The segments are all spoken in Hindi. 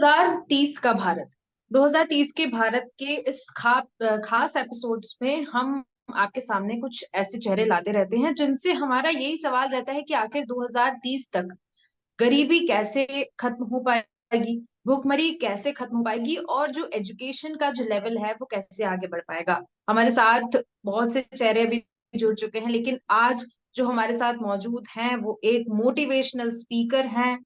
2030 का भारत। 2030 के भारत के इस खास एपिसोड्स में हम आपके सामने कुछ ऐसे चेहरे लाते रहते हैं जिनसे हमारा यही सवाल रहता है कि आखिर 2030 तक गरीबी कैसे खत्म हो पाएगी, भूखमरी कैसे खत्म हो पाएगी और जो एजुकेशन का जो लेवल है वो कैसे आगे बढ़ पाएगा। हमारे साथ बहुत से चेहरे अभी जुड़ चुके हैं, लेकिन आज जो हमारे साथ मौजूद हैं वो एक मोटिवेशनल स्पीकर हैं,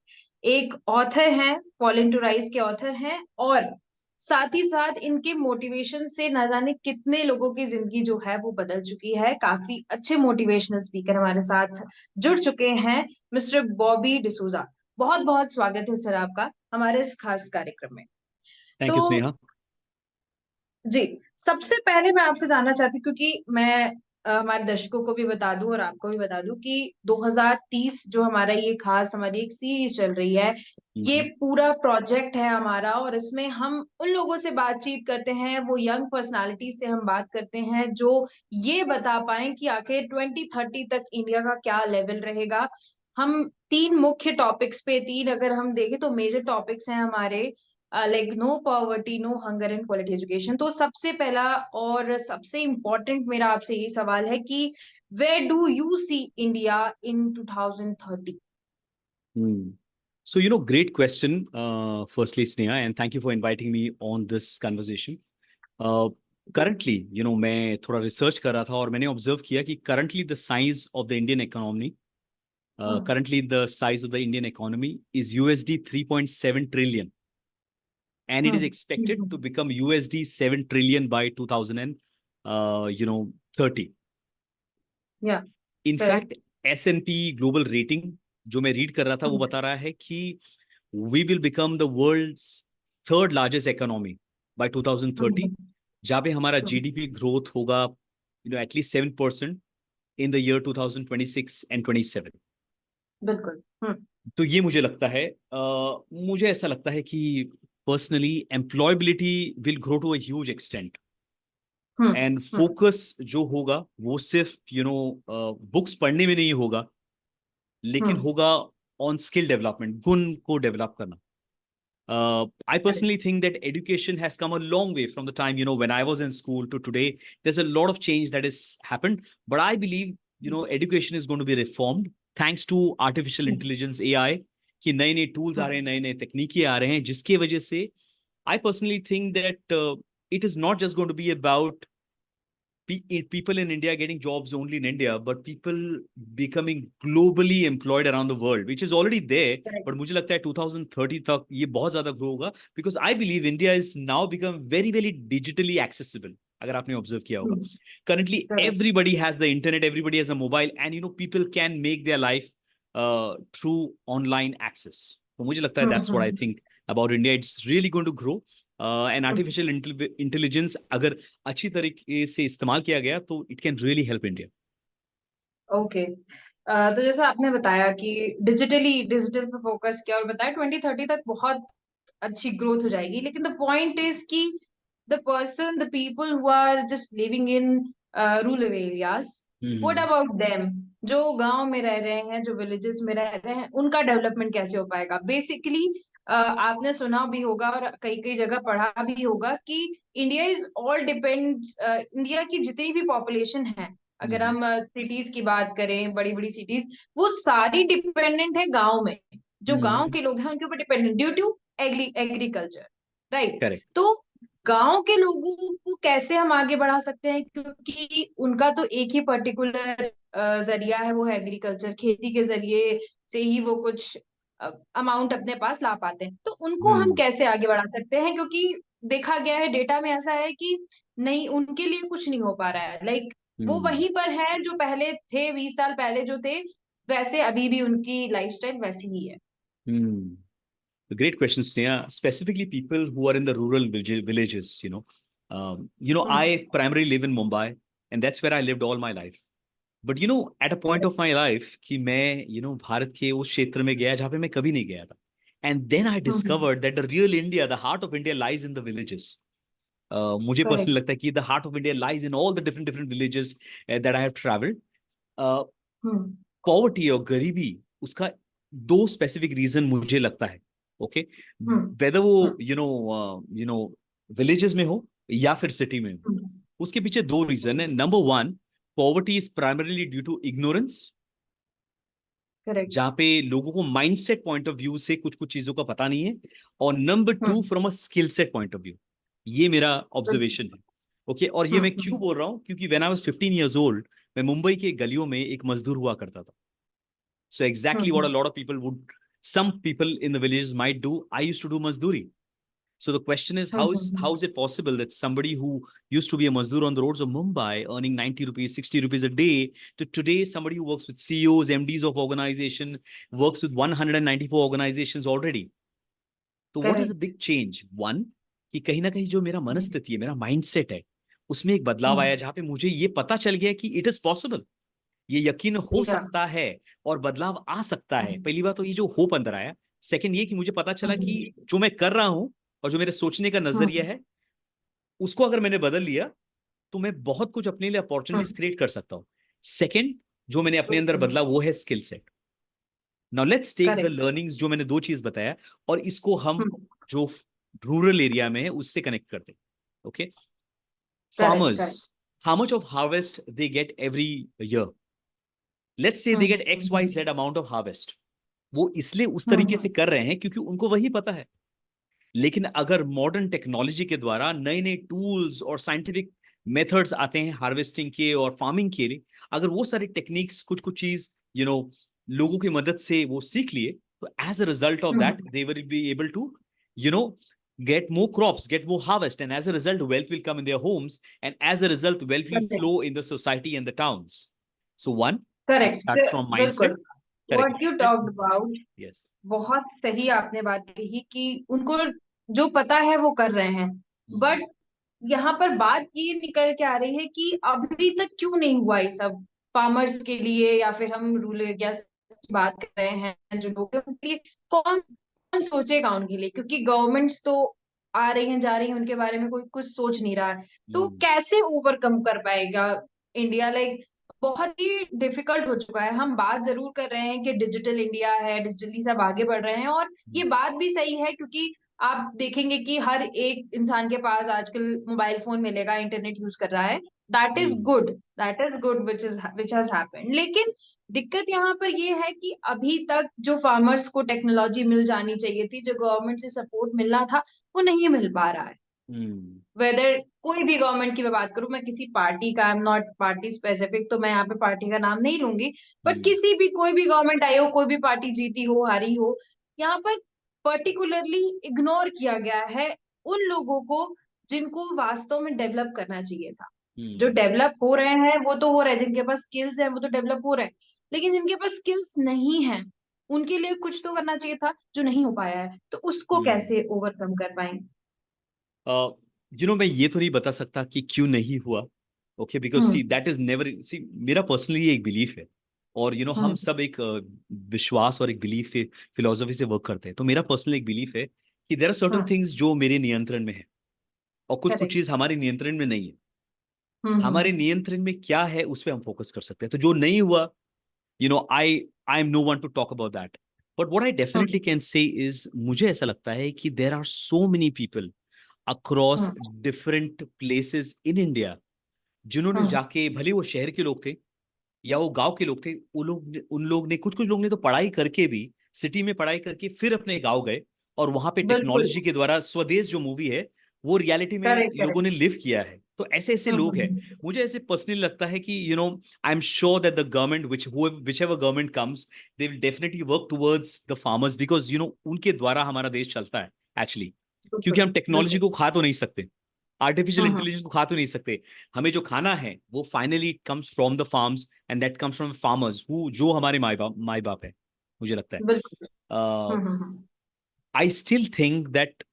एक ऑथर हैं, फॉल इनटू राइज के ऑथर हैं, और साथ ही साथ इनके मोटिवेशन से न जाने कितने लोगों की जिंदगी जो है वो बदल चुकी है। काफी अच्छे मोटिवेशनल स्पीकर हमारे साथ जुड़ चुके हैं, मिस्टर बॉबी डिसूजा। बहुत बहुत स्वागत है सर आपका हमारे इस खास कार्यक्रम में। थैंक तो यू स्नेहा। जी, सबसे पहले मैं आपसे जानना चाहती हूँ, क्योंकि मैं हमारे दर्शकों को भी बता दूं और आपको भी बता दूं कि 2030 जो हमारा ये खास हमारी एक सीरीज चल रही है, ये हम्म, पूरा प्रोजेक्ट है हमारा, और इसमें हम उन लोगों से बातचीत करते हैं, वो यंग पर्सनालिटी से हम बात करते हैं जो ये बता पाए कि आखिर 2030 तक इंडिया का क्या लेवल रहेगा। हम तीन मुख्य टॉपिक्स पे, तीन अगर हम देखें तो मेजर टॉपिक्स हैं हमारे, like no poverty, no hunger and quality education. तो सबसे पहला और सबसे इम्पोर्टेंट मेरा आपसे यही सवाल है कि where do you see India in 2030? So, great question. Firstly, Sneha, and thank you for inviting me on this conversation. Uh, Currently, मैं थोड़ा रिसर्च कर रहा था और मैंने ऑब्जर्व किया कि currently the size of the Indian economy is USD 3.7 trillion, and it is expected to become USD 7 trillion by 2030. या In correct. fact, S&P Global Rating जो मैं रीड कर रहा था वो बता रहा है कि we will become the world's third largest economy by 2030, जहाँ पे हमारा जीडीपी ग्रोथ होगा at least 7% in the year 2026 and 27. बिल्कुल। तो ये मुझे लगता है, मुझे ऐसा लगता है कि personally employability will grow to a huge extent, and focus जो होगा वो सिर्फ बुक्स पढ़ने में नहीं होगा, लेकिन होगा ऑन स्किल डेवलपमेंट, गुण को डेवलप करना. I personally think that education has come a long way from the time, when I was in school to today. There's a lot of change that has happened, but I believe, education is going to be reformed thanks to artificial intelligence, AI, कि नए नए टूल्स आ रहे हैं, नए नए तकनीकी आ रहे हैं, जिसकी वजह से I personally think that it is not just going to be about people in India getting jobs only in India, but people becoming globally employed around the world, which is already there. But मुझे लगता है 2030 तक ये बहुत ज्यादा ग्रो होगा, because I believe India is now become very very digitally accessible. अगर आपने ऑब्जर्व किया होगा, currently everybody has the internet, everybody has a mobile, and people can make their life through online access. तो मुझे लगता है that's what I think about India. It's really going to grow. And artificial intelligence अगर अच्छी तरीके से इस्तेमाल किया गया तो it can really help India. Okay. तो जैसा आपने बताया कि डिजिटल पे फोकस किया और बताया 2030 तक बहुत अच्छी ग्रोथ हो जाएगी, लेकिन द पॉइंट इज कि the people who are just living in rural areas, what about them? जो गांव में रह रहे हैं, जो विलेजेस में रह रहे हैं, उनका डेवलपमेंट कैसे हो पाएगा? बेसिकली आपने सुना भी होगा और कई कई जगह पढ़ा भी होगा कि इंडिया की जितनी भी पॉपुलेशन है, अगर हम सिटीज की बात करें, बड़ी बड़ी सिटीज, वो सारी डिपेंडेंट है गांव में। जो गांव के लोग हैं उनके ऊपर dependent due to agriculture, right? Correct. तो गांव के लोगों को कैसे हम आगे बढ़ा सकते हैं, क्योंकि उनका तो एक ही पर्टिकुलर जरिया है, वो है एग्रीकल्चर। खेती के जरिए से ही वो कुछ अमाउंट अपने पास ला पाते हैं। तो उनको हम कैसे आगे बढ़ा सकते हैं, क्योंकि देखा गया है, डेटा में ऐसा है कि नहीं, उनके लिए कुछ नहीं हो पा रहा है। लाइक वो वहीं पर है जो पहले थे, 20 साल पहले जो थे, वैसे अभी भी उनकी लाइफस्टाइल वैसी ही है। Great question, Sneha. Specifically, people who are in the rural villages. I primarily live in Mumbai, and that's where I lived all my life. But at a point of my life, कि मैं भारत के उस क्षेत्र में गया जहाँ पे मैं कभी नहीं गया था. And then I discovered that the real India, the heart of India, lies in the villages. मुझे पर्सनली करेक्ट। लगता है कि the heart of India lies in all the different villages that I have traveled. Poverty और गरीबी, उसका दो स्पेसिफिक रीजन मुझे लगता है. ओके, वेदर वो विलेजेस में हो या फिर सिटी में हो, उसके पीछे दो रीजन है. Number one, poverty is primarily due to ignorance, correct. जहां पे लोगों को माइंडसेट पॉइंट ऑफ व्यू से कुछ कुछ चीजों का पता नहीं है. और number two, from a skill set point of view. ये मेरा ऑब्जर्वेशन है. ओके, और ये मैं क्यों बोल रहा हूँ, क्योंकि when I was 15 years old, मैं मुंबई के गलियों में एक मजदूर हुआ करता था. So exactly what a lot of people would, some people in the villages might do, I used to do mazduri. So the question is, how is it possible that somebody who used to be a mazdoor on the roads of Mumbai earning 90 rupees, 60 rupees a day, to today somebody who works with CEOs, MDs of organization, works with 194 organizations already. So what is the correct. big change? One, कि कहीं ना कहीं जो मेरा मनस्थिति है, मेरा माइंडसेट है, उसमें एक बदलाव आया, जहां पे मुझे ये पता चल गया कि इट इज पॉसिबल, ये यकीन हो या. सकता है और बदलाव आ सकता है. पहली बात तो ये जो होप अंदर आया. सेकंड ये कि मुझे पता चला कि जो मैं कर रहा हूं और जो मेरे सोचने का नजरिया है, उसको अगर मैंने बदल लिया तो मैं बहुत कुछ अपने लिए अपॉर्चुनिटीज क्रिएट कर सकता हूं. सेकंड, जो मैंने अपने अंदर बदला वो है skill set. Now let's take the correct. Learnings जो मैंने दो चीज बताया, और इसको हम जो रूरल एरिया में है उससे कनेक्ट करते हैं. Okay, correct. Farmers, correct. how much of harvest they get every year? Let's say they get XYZ amount of harvest. वो इसलिए उस तरीके से कर रहे हैं क्योंकि उनको वही पता है. लेकिन अगर मॉडर्न टेक्नोलॉजी के द्वारा नए नए टूल्स और साइंटिफिक मेथड्स आते हैं हार्वेस्टिंग के और फार्मिंग के लिए, अगर वो सारी टेक्निक्स कुछ कुछ चीज लोगों की मदद से वो सीख लिए, तो as a result of that they will be able to you know get more crops, get more harvest, and as a result wealth will come in their homes, and as a result wealth will flow in the society and the towns. So one, it correct. starts from बिल्कुल. mindset. Correct. What you Mindset. Talked about, Yes. बहुत सही आपने बात कही कि उनको जो पता है वो कर रहे हैं. बट यहाँ पर बात ये निकल के आ रही है कि अभी तक क्यों नहीं हुआ ये सब फार्मर्स के लिए, या फिर हम रूरल एरिया की बात कर रहे हैं जो लोग हैं उनके लिए. कौन कौन सोचेगा उनके लिए, क्योंकि गवर्नमेंट्स तो आ रही हैं जा रही हैं, उनके बारे में कोई कुछ सोच नहीं रहा है. तो कैसे ओवरकम कर पाएगा इंडिया? लाइक बहुत ही डिफिकल्ट हो चुका है. हम बात जरूर कर रहे हैं कि डिजिटल इंडिया है, डिजिटली सब आगे बढ़ रहे हैं, और ये बात भी सही है, क्योंकि आप देखेंगे कि हर एक इंसान के पास आजकल मोबाइल फोन मिलेगा, इंटरनेट यूज कर रहा है. That is good which has happened. लेकिन दिक्कत यहाँ पर ये है कि अभी तक जो फार्मर्स को टेक्नोलॉजी मिल जानी चाहिए थी, जो गवर्नमेंट से सपोर्ट मिलना था, वो नहीं मिल पा रहा है. वेदर कोई भी गवर्नमेंट की मैं बात करूं, मैं किसी पार्टी का, आई एम नॉट पार्टी स्पेसिफिक, तो मैं यहाँ पे पार्टी का नाम नहीं लूंगी, बट किसी भी कोई भी गवर्नमेंट आई हो, कोई भी पार्टी जीती हो हारी हो, यहाँ पर पर्टिकुलरली इग्नोर किया गया है उन लोगों को जिनको वास्तव में डेवलप करना चाहिए था. जो डेवलप हो रहे हैं वो तो हो रहे हैं, जिनके पास स्किल्स है वो तो डेवलप हो रहे हैं, लेकिन जिनके पास स्किल्स नहीं है उनके लिए कुछ तो करना चाहिए था जो नहीं हो पाया है. तो उसको कैसे ओवरकम कर पाएंगे? मैं ये तो नहीं बता सकता कि क्यों नहीं हुआ. Okay, because see that is never, see मेरा पर्सनली एक बिलीफ है, और हम सब एक विश्वास और एक बिलीफ फिलोसफी से वर्क करते हैं. तो मेरा पर्सनल एक बिलीफ है कि देयर आर सर्टेन थिंग्स जो मेरे नियंत्रण में है, और कुछ कुछ चीज हमारे नियंत्रण में नहीं है. हमारे नियंत्रण में क्या है उस पर हम फोकस कर सकते हैं. तो जो नहीं हुआ, I am no one to talk about that. But what I definitely can say is, मुझे ऐसा लगता है कि there are so many people across different places in India, जिन्होंने जाके, भले वो शहर के लोग थे या वो गांव के लोग थे, उन लोग ने, कुछ कुछ लोग ने तो पढ़ाई करके भी, सिटी में पढ़ाई करके फिर अपने गांव गए, और वहां पे बिल्कुल. टेक्नोलॉजी के द्वारा स्वदेश जो मूवी है वो रियलिटी में करेक्ट. लोगों करेक्ट. ने लिव किया है. तो ऐसे ऐसे लोग हैं. मुझे ऐसे पर्सनली लगता है कि I am sure that the government which ever government comes, they will definitely work towards the farmers, because उनके द्वारा हमारा देश चलता है एक्चुअली. क्योंकि हम टेक्नोलॉजी को खा तो नहीं सकते, आर्टिफिशियल इंटेलिजेंस को खा तो नहीं सकते. हमें जो खाना है वो finally comes from the farms, and that comes from farmers who, जो हमारे माई बाप है, मुझे लगता है. बिल्कुल. Hmm. I still think that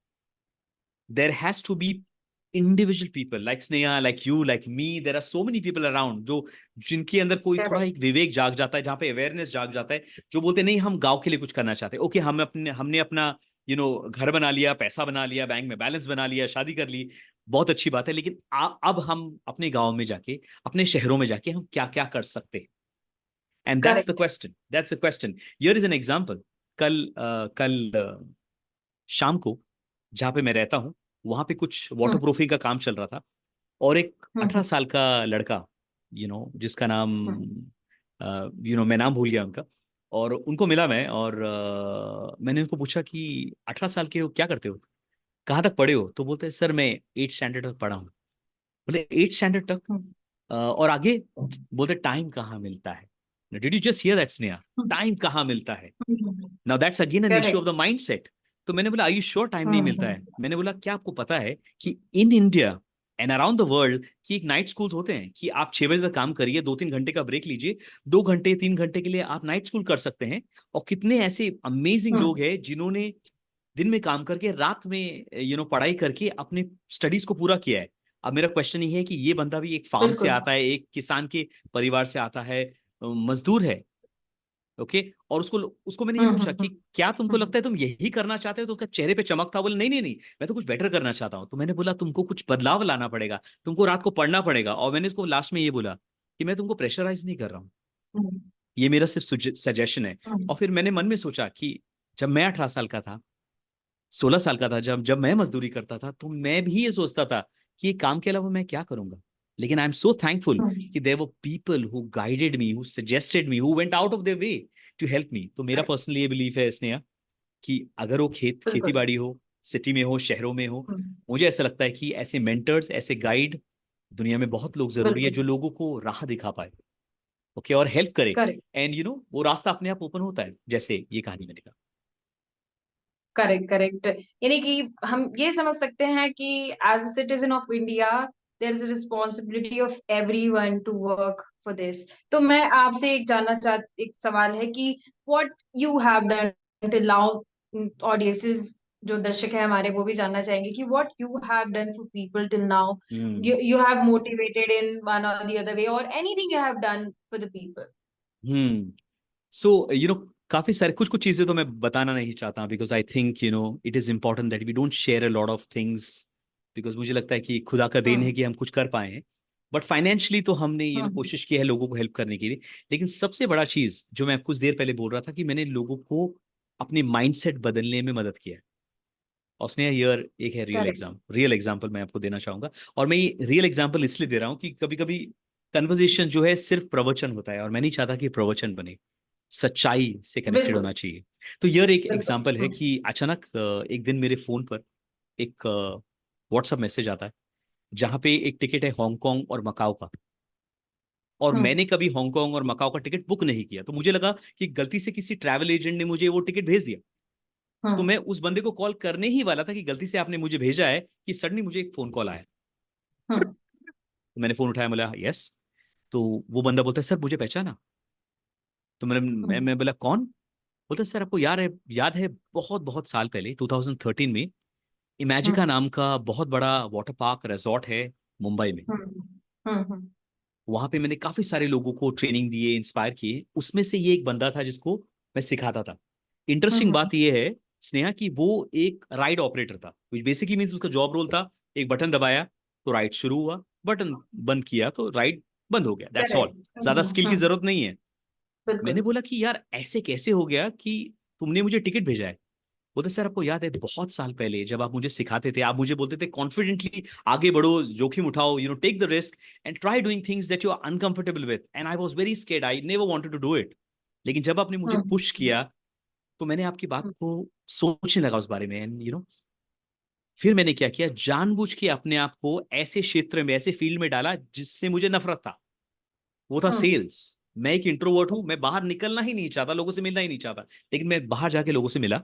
there has to be individual people like Sneha, like you, like me. There are so many people around जो, जिनके अंदर कोई थोड़ा एक विवेक जाग जाता है, जहाँ पे अवेयरनेस जाग जाता है, जो बोलते नहीं हम गांव के लिए कुछ करना चाहते हैं. ओके, हमने अपना घर बना लिया, पैसा बना लिया, बैंक में बैलेंस बना लिया, शादी कर ली, बहुत अच्छी बात है. लेकिन अब हम अपने गांव में जाके, अपने शहरों में जाके हम क्या क्या कर सकते हैं. And that's the correct. Question, that's the question. Here is an example. कल शाम को जहाँ पे मैं रहता हूँ वहां पे कुछ वाटर हम्म प्रूफिंग का काम चल रहा था, और एक हम्म 18 साल का लड़का, जिसका नाम, हम्म मैं नाम भूल गया उनका, और उनको मिला मैं, और मैंने उनको पूछा कि 18 साल के हो, क्या करते हो, कहाँ तक पढ़े हो, तो बोलते हैं सर मैं 8 स्टैंडर्ड तक पढ़ा हूँ। बोले 8 स्टैंडर्ड तक, हम्म और आगे, बोलते टाइम कहाँ मिलता है। Did you just here that Sneha, time कहाँ मिलता है। Now that's again an issue of correct. The mindset. तो मैंने बोला आर यू श्योर टाइम नहीं मिलता है। मैंने बोला क्या आपको पता है कि in India and around the world कि एक नाइट स्कूल्स होते हैं कि आप 6 बजे तक काम करिए, 2-3 घंटे का ब्रेक लीजिए, 2 घंटे 3 घंटे के लिए आप नाइट स्कूल कर सकते हैं। और कितने ऐसे अमेजिंग लोग हैं जिन्होंने दिन में काम करके रात में पढ़ाई करके अपने स्टडीज को पूरा किया है। अब मेरा क्वेश्चन ये है कि ये बंदा भी एक फार्म से बिल्कुल। आता है, एक किसान के परिवार से आता है, मजदूर है, ओके, और उसको उसको मैंने ये पूछा कि क्या तुमको हम्म लगता है तुम यही करना चाहते हो, तो उसका चेहरे पे चमक था, बोले नहीं नहीं नहीं, मैं तो कुछ बेटर करना चाहता हूँ। तो मैंने बोला तुमको कुछ बदलाव लाना पड़ेगा, तुमको रात को पढ़ना पड़ेगा, और मैंने इसको लास्ट में ये बोला कि मैं तुमको प्रेशराइज नहीं कर रहा हूँ, हम्म ये मेरा सिर्फ सजेशन है। हम्म और फिर मैंने मन में सोचा कि जब मैं 18 साल का था, 16 साल का था, जब जब मैं मजदूरी करता था, तो मैं भी ये सोचता था कि ये काम के अलावा मैं क्या करूंगा। लेकिन आई एम सो थैंकफुल कि there were people who guided me, who suggested me, who went out of their way to help me. तो मेरा Correct, पर्सनली ये बिलीफ है स्नेहा कि अगर वो खेती बिल्कुल। बाड़ी हो, सिटी में हो, शहरों में हो, हम्म, मुझे ऐसा लगता है कि ऐसे मेंटर्स, ऐसे गाइड दुनिया में बहुत लोग जरूरी है, बिल्कुल। जो लोगों को राह दिखा पाए, ओके, और हेल्प करे। करेक्ट एंड वो रास्ता अपने आप ओपन होता है, जैसे ये कहानी मैंने कहा। Correct correct. यानी कि हम ये समझ सकते हैं कि as a citizen of India there is a responsibility of everyone to work for this. तो मैं आपसे एक जानना चाह एक सवाल है कि what you have done till now. Audiences जो दर्शक है हमारे वो भी जानना चाहेंगे कि what you have done for people till now. Hmm you have motivated in one or the other way or anything you have done for the people. हम्म सो काफी सारे कुछ कुछ चीजें तो मैं बताना नहीं चाहता, because I think it is important that we don't share a lot of things, because मुझे लगता है कि खुदा का देन है हम्म कि हम कुछ कर पाए हैं। बट फाइनेंशियली तो हमने हम्म कोशिश की है लोगों को हेल्प करने के लिए। लेकिन सबसे बड़ा चीज जो मैं कुछ देर पहले बोल रहा था कि मैंने लोगों को अपने माइंडसेट बदलने में मदद किया है। और उसने ईयर एक है करेक्ट। रियल एग्जाम्पल मैं आपको देना चाहूंगा। और मैं ये रियल एग्जाम्पल इसलिए दे रहा हूँ कि कभी कभी कन्वर्जेशन जो है सिर्फ प्रवचन होता है, और मैं नहीं चाहता कि प्रवचन बने, सच्चाई से कनेक्टेड बिल्कुल होना चाहिए। तो यार एक बिल्कुल। एग्जाम्पल है कि अचानक एक दिन मेरे फोन पर एक व्हाट्सएप मैसेज आता है, जहां पे एक टिकट है हांगकांग और मकाओ का। और हम्म मैंने कभी हांगकांग और मकाओ का टिकट बुक नहीं किया, तो मुझे लगा कि गलती से किसी ट्रैवल एजेंट ने मुझे वो टिकट भेज दिया। तो हम्म मैं उस बंदे को कॉल करने ही वाला था कि गलती से आपने मुझे भेजा है, कि सडनली मुझे एक फोन कॉल आया। हम्म तो मैंने फोन उठाया, बोला यस। तो वो बंदा बोलता है सर मुझे पहचाना। तो मैं बोला कौन। बोलता है सर आपको याद है बहुत बहुत साल पहले 2013 में इमेजिका हम्म नाम का बहुत बड़ा वाटर पार्क रिजॉर्ट है मुंबई में। हम्म हम्म वहां पे मैंने काफी सारे लोगों को ट्रेनिंग दिए, इंस्पायर किए, उसमें से ये एक बंदा था जिसको मैं सिखाता था। इंटरेस्टिंग हम्म बात यह है स्नेहा कि वो एक राइड ऑपरेटर था, विच बेसिकली मीन्स उसका जॉब रोल था, एक बटन दबाया तो राइड शुरू हुआ, बटन बंद किया तो राइड बंद हो गया, दैट्स ऑल। करेक्ट। ज्यादा स्किल की जरूरत नहीं है। मैंने बिल्कुल। बोला कि यार ऐसे कैसे हो गया कि तुमने मुझे टिकट भेजा है। बोलते सर आपको याद है बहुत साल पहले जब आप मुझे सिखाते थे, आप मुझे बोलते थे कॉन्फिडेंटली आगे बढ़ो, जोखिम उठाओ, take the risk and try doing things that you are uncomfortable with, and I was very scared, I never wanted to do it. लेकिन जब आपने मुझे पुश हम्म किया तो मैंने आपकी बात हम्म को सोचने लगा उस बारे में, एंड फिर मैंने क्या किया, जानबूझ के अपने आप को ऐसे क्षेत्र में, ऐसे फील्ड में डाला जिससे मुझे नफरत था। वो था हम्म सेल्स। मैं एक इंट्रोवर्ट हूं, मैं बाहर निकलना ही नहीं चाहता, लोगों से मिलना ही नहीं चाहता। लेकिन मैं बाहर जाके लोगों से मिला,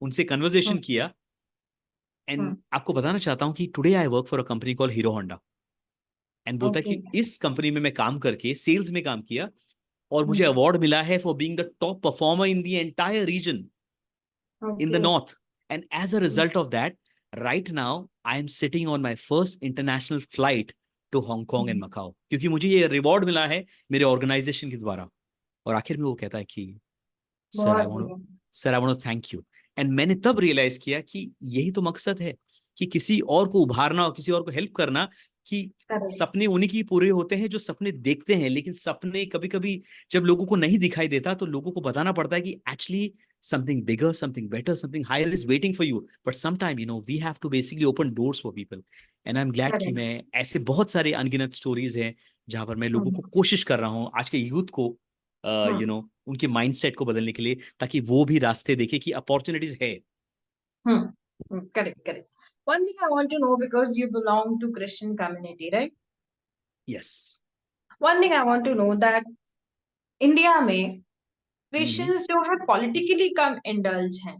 उनसे कन्वर्जेशन किया। एंड आपको बताना चाहता हूं कि today I work for a company call hero Honda. And बोलता है ओके। कि इस कंपनी में मैं काम करके सेल्स में काम किया, और मुझे हम्म अवार्ड मिला है for being the top performer in the entire reason in the okay. north. And as a result of that, right now I am sitting on my first international flight to Hong Kong and Macau, क्योंकि मुझे ये रिवॉर्ड मिला है मेरे ऑर्गेनाइजेशन के द्वारा। और आखिर में वो कहता है कि सर आई बहुत वांट बढ़िया। Sir I want thank you. And मैंने तब रियलाइज किया कि यही तो मकसद है, कि किसी और को उभारना और किसी और को हेल्प करना। कि करेक्ट। सपने उन्हीं की पूरे होते हैं जो सपने देखते हैं, लेकिन सपने कभी कभी जब लोगों को नहीं दिखाई देता तो लोगों को बताना पड़ता है कि actually something bigger, something better, something higher is waiting for you. But sometime, we have to basically open doors for people. And I'm glad कि करेक्ट। मैं ऐसे बहुत सारे अनगिनत स्टोरीज हैं जहां पर मैं लोगों को कोशिश कर रहा हूँ आज के यूथ को उनके माइंडसेट को बदलने के लिए, ताकि वो भी रास्ते देखे कि अपॉर्चुनिटीज है। Correct, correct. One thing I want to know, because you belong to Christian community, right? Yes. One thing I want to know that India में हम्म। क्रिश्चियंस जो है पॉलिटिकली कम इंडल्ज हैं।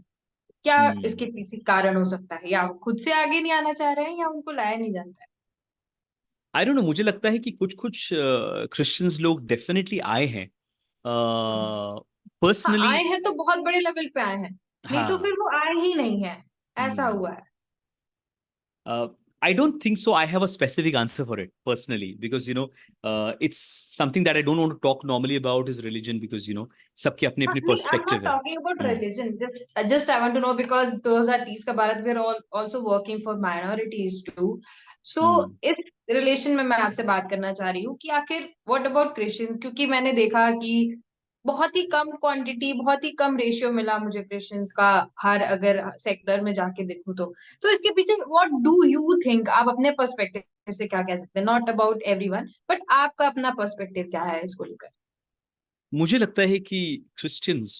क्या हम्म। इसके पीछे कारण हो सकता है? या वो खुद से आगे नहीं आना चाह रहे हैं, या उनको लाया नहीं जाता है? आई डोंट नो, मुझे लगता है कि कुछ कुछ क्रिश्चियंस लोग डेफिनेटली आए हैं हाँ, पर्सनली। आए हैं तो बहुत बड़े लेवल पे आए हैं, नहीं तो हाँ। फिर वो आए ही नहीं है। ऐसा हम्म। हुआ है। I don't think so. I have a specific answer for it personally because it's something that I don't want to talk normally about is religion because सबके अपने अपने नहीं, आई एम नॉट perspective है। Talking about hmm. Religion, just I want to know because 2030 का भारत, we are also working for minorities too. So hmm. इस रिलेशन में मैं आपसे बात करना चाह रही हूँ कि आखिर व्हाट अबाउट क्रिश्चियंस, क्योंकि मैंने देखा कि बहुत ही कम क्वांटिटी, बहुत ही कम रेशियो मिला मुझे क्रिश्चियंस का, हर अगर सेक्टर में जाके देखूं तो इसके पीछे व्हाट डू यू थिंक? आप अपने पर्सपेक्टिव से क्या कह सकते हैं? नॉट अबाउट एवरीवन, बट आपका अपना पर्सपेक्टिव क्या है इसको लेकर? मुझे लगता है कि Christians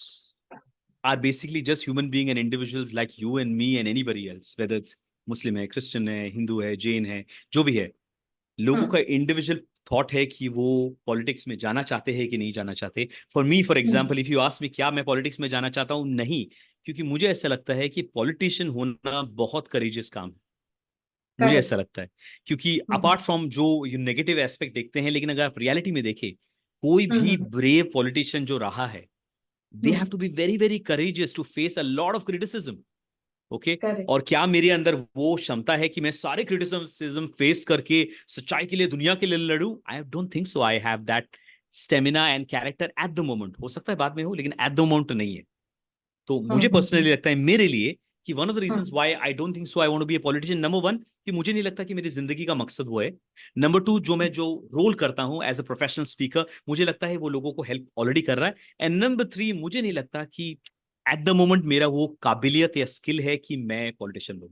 are basically just human being and individuals like you and me and anybody else, whether it's मुस्लिम है, क्रिश्चियन है, हिंदू है, जैन है, जो भी है। लोगों हम्म। का इंडिविजुअल थॉट है कि वो पॉलिटिक्स में जाना चाहते हैं कि नहीं जाना चाहते। For me, for hmm. Example, if you ask me क्या मैं पॉलिटिक्स में जाना चाहता हूँ, नहीं। क्योंकि मुझे ऐसा लगता है कि पॉलिटिशियन होना बहुत करेजियस काम है। मुझे करेक्ट। ऐसा लगता है क्योंकि हम्म। अपार्ट फ्रॉम जो ये नेगेटिव एस्पेक्ट देखते हैं, लेकिन अगर आप रियलिटी में देखें, कोई भी हम्म। ब्रेव पॉलिटिशियन जो रहा है, they have hmm. To be very very courageous to face a lot of criticism. Okay. Correct. और क्या मेरे अंदर वो क्षमता है कि मैं सारे क्रिटिसिज्म फेस करके सच्चाई के लिए, दुनिया के लिए लड़ूं? I don't think so I have that stamina and character at the moment. हो सकता है बाद में हो, लेकिन एट द मोमेंट नहीं है। तो मुझे पर्सनली लगता है मेरे लिए कि one of the reasons why I don't think so I want to be a politician, number one, कि मुझे नहीं लगता कि मेरी जिंदगी का मकसद वो है। नंबर टू, जो रोल करता हूं एज अ प्रोफेशनल स्पीकर, मुझे लगता है वो लोगों को हेल्प ऑलरेडी कर रहा है। एंड नंबर थ्री, मुझे नहीं लगता कि एट द मोमेंट मेरा वो काबिलियत या स्किल है कि मैं पॉलिटिशियन बनूं,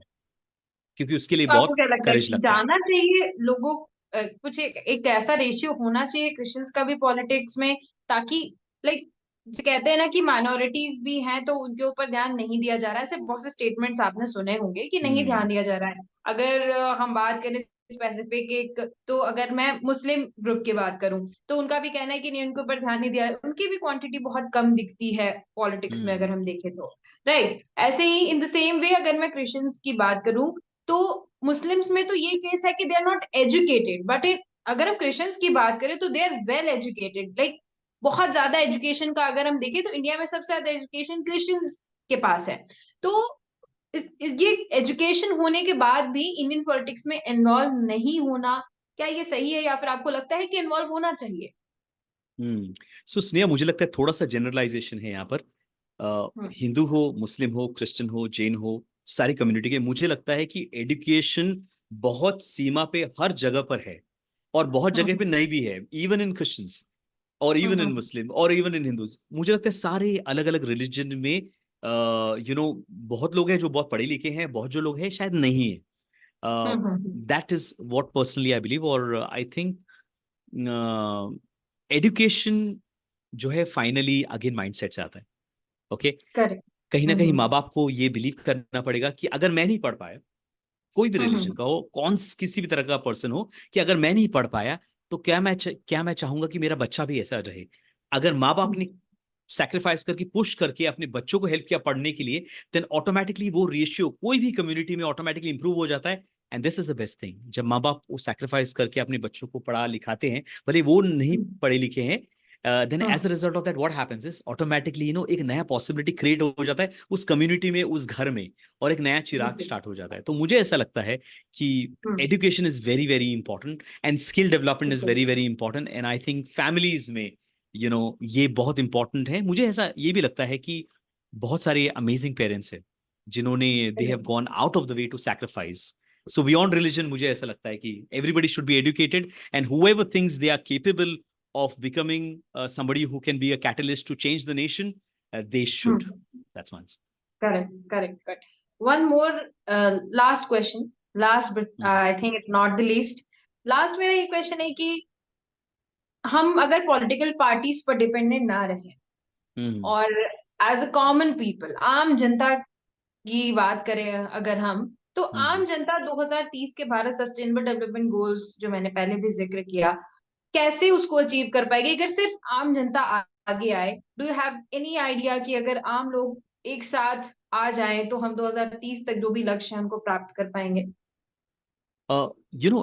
क्योंकि उसके लिए तो आपको बहुत क्या लगता है करेज कि लगता है। जाना चाहिए लोगों, कुछ एक ऐसा रेशियो होना चाहिए क्रिश्चियंस का भी पॉलिटिक्स में, ताकि लाइक कहते हैं ना कि माइनॉरिटीज भी हैं तो उनके ऊपर ध्यान नहीं दिया जा रहा है? ऐसे बहुत से स्टेटमेंट्स आपने सुने होंगे कि नहीं ध्यान हम्म। दिया जा रहा है। अगर हम बात करें स्पेसिफिक एक, तो अगर मैं मुस्लिम ग्रुप की बात करूं तो उनका भी कहना है कि नहीं, उनके ऊपर ध्यान नहीं दिया, उनकी भी क्वांटिटी बहुत कम दिखती है पॉलिटिक्स में अगर हम्म। हम देखें तो। राइट, ऐसे ही इन द सेम वे अगर मैं क्रिश्चियंस की बात करूं तो मुस्लिम्स में तो ये केस है कि they are not educated, but अगर हम क्रिश्चियंस की बात करें तो they are well educated, like बहुत ज्यादा एजुकेशन का अगर हम देखें तो इंडिया में सबसे ज्यादा एजुकेशन क्रिश्चियंस के पास है। तो ये एजुकेशन होने के बाद भी इंडियन पॉलिटिक्स में इन्वॉल्व नहीं होना, क्या ये सही है, या फिर आपको लगता है कि इन्वॉल्व होना चाहिए? सो स्नेहा, मुझे लगता है थोड़ा सा जनरलाइजेशन है यहाँ पर। हम्म। हिंदू हो, मुस्लिम हो, क्रिश्चियन हो, जैन हो, सारी कम्युनिटी के, मुझे लगता है कि एजुकेशन बहुत सीमा पे हर जगह पर है, और बहुत जगह हम्म। पे नहीं भी है, इवन इन क्रिश्चियंस और इवन इन हम्म। मुस्लिम और इवन इन हिंदूज। मुझे लगता है सारे अलग अलग रिलीजन में बहुत लोग हैं जो बहुत पढ़े लिखे हैं, बहुत जो लोग हैं शायद नहीं है। Hmm. That is what personally I believe, और आई थिंक एजुकेशन जो है फाइनली अगेन माइंडसेट से आता है। ओके। करेक्ट। कहीं ना कहीं हम्म। माँ बाप को ये बिलीव करना पड़ेगा कि अगर मैं नहीं पढ़ पाया, कोई भी रिलीजन हम्म। का हो, किसी भी तरह का पर्सन हो, कि अगर मैं नहीं पढ़ पाया तो क्या मैं चाहूंगा कि मेरा बच्चा भी ऐसा रहे? अगर माँ बाप ने सैक्रिफाइस करके, पुश करके अपने बच्चों को हेल्प किया पढ़ने के लिए, देन ऑटोमेटिकली वो रेशियो कोई भी कम्युनिटी में ऑटोमेटिकली इंप्रूव हो जाता है। And this is the best thing, जब माँ बाप वो सैक्रिफाइस करके अपने बच्चों को पढ़ा लिखाते हैं, भले वो नहीं पढ़े लिखे हैं, then as a result of that what happens is automatically एक नया पॉसिबिलिटी क्रिएट हो जाता है उस कम्युनिटी में, उस घर में, और एक नया चिराग स्टार्ट हो जाता है। तो मुझे ऐसा लगता है कि education is very very important and skill development is very very important, and I think families में ये बहुत इंपॉर्टेंट है। मुझे ऐसा ये भी लगता है कि बहुत सारे अमेजिंग पेरेंट्स हैं जिन्होंने they have gone out of the way to sacrifice So beyond religion, मुझे ऐसा लगता है कि everybody should be educated, and whoever thinks they are capable of becoming somebody who can be a catalyst to change the nation, they should. That's my answer. Correct. One more last question. Last but I think it's not the least. Last मेरा ये question है कि हम अगर पॉलिटिकल पार्टीज पर डिपेंडेंट ना रहे और एज अ कॉमन पीपल, आम जनता की बात करें अगर हम, तो आम जनता 2030 के भारत सस्टेनेबल डेवलपमेंट गोल्स जो मैंने पहले भी जिक्र किया, कैसे उसको अचीव कर पाएगी अगर सिर्फ आम जनता आगे आए? Do you have any idea कि अगर आम लोग एक साथ आ जाएं तो हम 2030 तक जो भी लक्ष्य है हमको प्राप्त कर पाएंगे?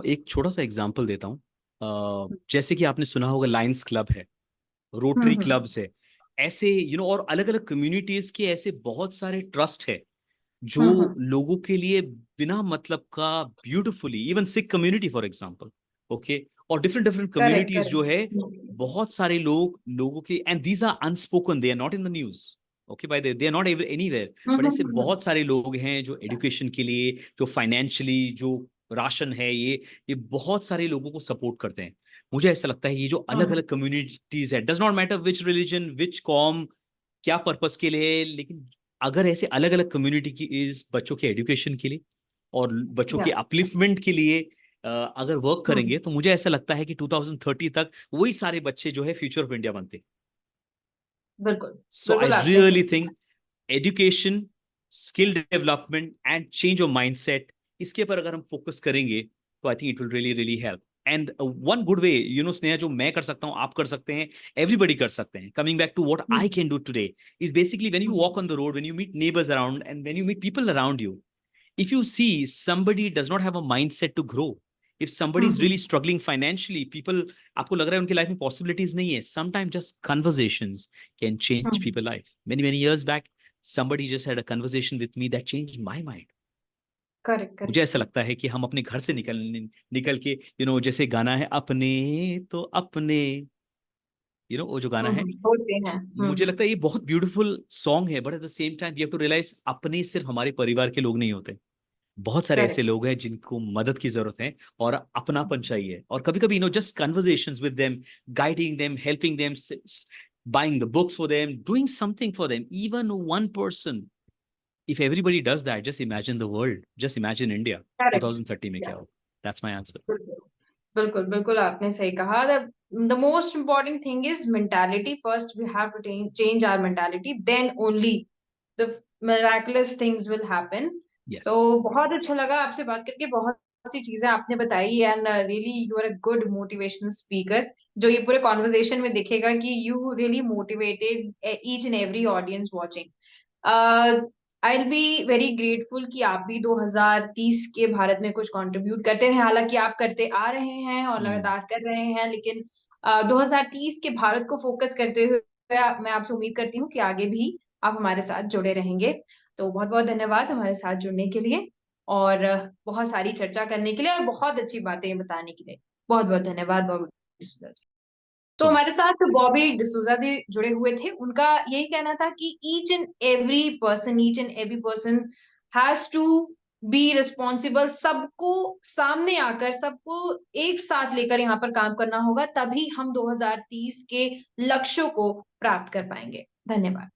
एक छोटा सा एग्जांपल देता हूँ। जैसे कि आपने सुना होगा लायंस क्लब है, रोटरी क्लब्स है, ऐसे और अलग अलग कम्युनिटीज के ऐसे बहुत सारे ट्रस्ट है जो लोगों के लिए बिना मतलब का beautifully, even Sikh community for example, okay, और डिफरेंट डिफरेंट कम्युनिटीज जो है, बहुत सारे लोगों के, and these are unspoken, they are not in the news, okay, by they are not anywhere, but ऐसे बहुत सारे लोग हैं जो एजुकेशन के लिए, जो फाइनेंशियली, जो राशन है, ये बहुत सारे लोगों को सपोर्ट करते हैं। मुझे ऐसा लगता है ये जो अलग अलग कम्युनिटीज है, does not matter which religion, which com, क्या पर्पस के लिए, लेकिन अगर ऐसे अलग अलग कम्युनिटी की इस बच्चों के एजुकेशन के लिए और बच्चों के अपलिफ्टमेंट के लिए अगर वर्क करेंगे, तो मुझे ऐसा लगता है कि 2030 तक वही सारे बच्चे जो है फ्यूचर ऑफ इंडिया बनते। बिल्कुल, so I really think education, skill development and change of mindset, इसके पर अगर हम फोकस करेंगे तो I think it will really really help. And one good way, Sneha, जो मैं कर सकता हूँ, आप कर सकते हैं, एवरीबडी कर सकते हैं, coming back to what I can do today, is basically when you walk on the road, when you meet neighbours around and when you meet people around you, if you see somebody does not have a mindset to grow, if somebody is really struggling financially, people, आपको लग रहा है उनकी लाइफ में possibilities नहीं है, sometimes just conversations can change people's life. Many years back, somebody just had a conversation with me that changed my mind. Correct. मुझे ऐसा लगता है कि हम अपने घर से निकल के, जैसे गाना है, अपने तो अपने, वो जो गाना है, होते हैं। मुझे लगता है ये बहुत ब्यूटीफुल सॉन्ग है, but at the same time we have to realise अपने सिर्फ हमारे परिवार के लोग नहीं होते, बहुत सारे ऐसे लोग हैं जिनको मदद की जरूरत है और अपनापन चाहिए, और कभी कभी just conversations with them, guiding them, helping them, buying the books for them, doing something for them, even one person, if everybody does that, just imagine the world, just imagine India 2030 में क्या हो। That's my answer. बिल्कुल बिल्कुल, आपने सही कहा। The most important thing is mentality. First we have to change our mentality, then only the miraculous things will happen. Yes. तो बहुत अच्छा लगा आपसे बात करके, बहुत सी चीजें आपने बताई, and really you are a good motivational speaker, जो ये पूरे कॉन्वर्सेशन में दिखेगा कि you really motivated each and every audience watching. I will be very grateful कि आप भी 2030 के भारत में कुछ कंट्रीब्यूट करते रहे, हालांकि आप करते आ रहे हैं और लगातार कर रहे हैं, लेकिन 2030 के भारत को फोकस करते हुए मैं आपसे उम्मीद करती हूँ कि आगे भी आप हमारे साथ जुड़े रहेंगे। तो बहुत बहुत धन्यवाद हमारे साथ जुड़ने के लिए, और बहुत सारी चर्चा करने के लिए, और बहुत अच्छी बातें बताने के लिए। बहुत बहुत धन्यवाद बॉबी डिसूजा जी। तो हमारे साथ बॉबी डिसूजा जी जुड़े हुए थे। उनका यही कहना था कि each and every person has to be responsible. सबको सामने आकर, सबको एक साथ लेकर यहाँ पर काम करना होगा, तभी हम 2030 के लक्ष्यों को प्राप्त कर पाएंगे। धन्यवाद।